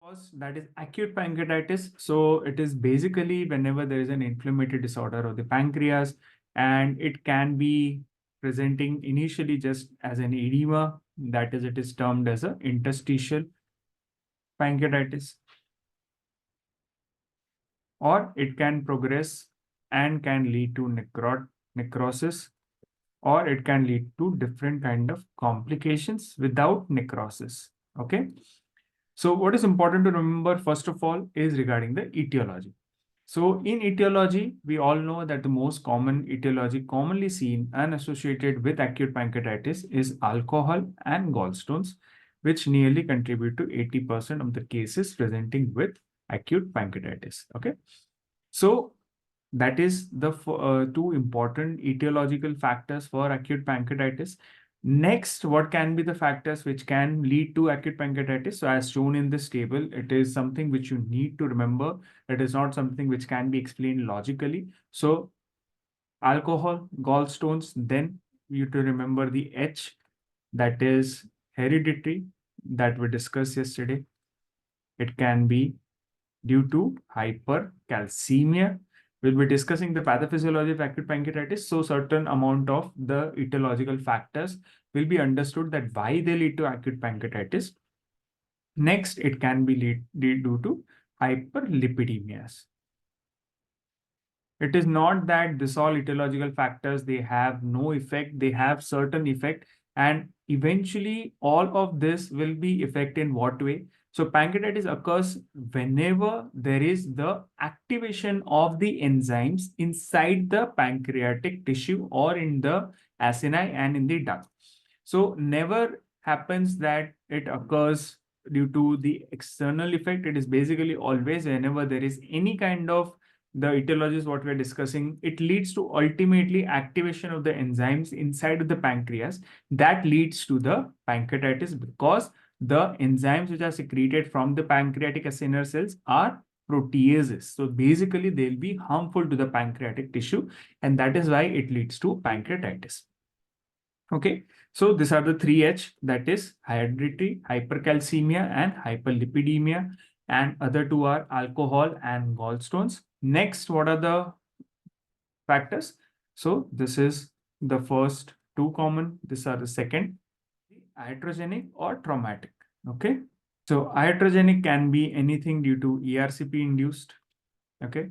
Cause that is acute pancreatitis. So it is basically whenever there is an inflammatory disorder of the pancreas, and it can be presenting initially just as an edema. That is, it is termed as a interstitial pancreatitis, or it can progress and can lead to necrosis, or it can lead to different kind of complications without necrosis. Okay. So what is important to remember, first of all, is regarding the etiology. So in etiology, we all know that the most common etiology commonly seen and associated with acute pancreatitis is alcohol and gallstones, which nearly contribute to 80% of the cases presenting with acute pancreatitis. Okay. So that is the two important etiological factors for acute pancreatitis. Next, what can be the factors which can lead to acute pancreatitis? So as shown in this table, it is something which you need to remember. It is not something which can be explained logically. So alcohol, gallstones, then you to remember the H, that is hereditary, that we discussed yesterday. It can be due to hypercalcemia. We'll be discussing the pathophysiology of acute pancreatitis. So certain amount of the etiological factors will be understood that why they lead to acute pancreatitis. Next, it can be lead due to hyperlipidemias. It is not that this all etiological factors, they have no effect, they have certain effect, and eventually all of this will be effect in what way? So pancreatitis occurs whenever there is the activation of the enzymes inside the pancreatic tissue or in the acini and in the duct. So never happens that it occurs due to the external effect. It is basically always whenever there is any kind of the etiology is what we're discussing, it leads to ultimately activation of the enzymes inside of the pancreas. That leads to the pancreatitis because the enzymes which are secreted from the pancreatic acinar cells are proteases. So basically, they'll be harmful to the pancreatic tissue, and that is why it leads to pancreatitis. Okay, so these are the three H, that is hereditary, hypercalcemia, and hyperlipidemia, and other two are alcohol and gallstones. Next, what are the factors? So this is the first two common. These are the second, iatrogenic or traumatic. Okay. So iatrogenic can be anything due to ERCP induced. Okay.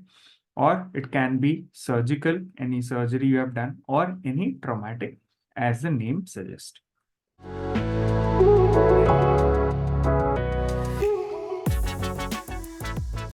Or it can be surgical, any surgery you have done, or any traumatic, as the name suggests.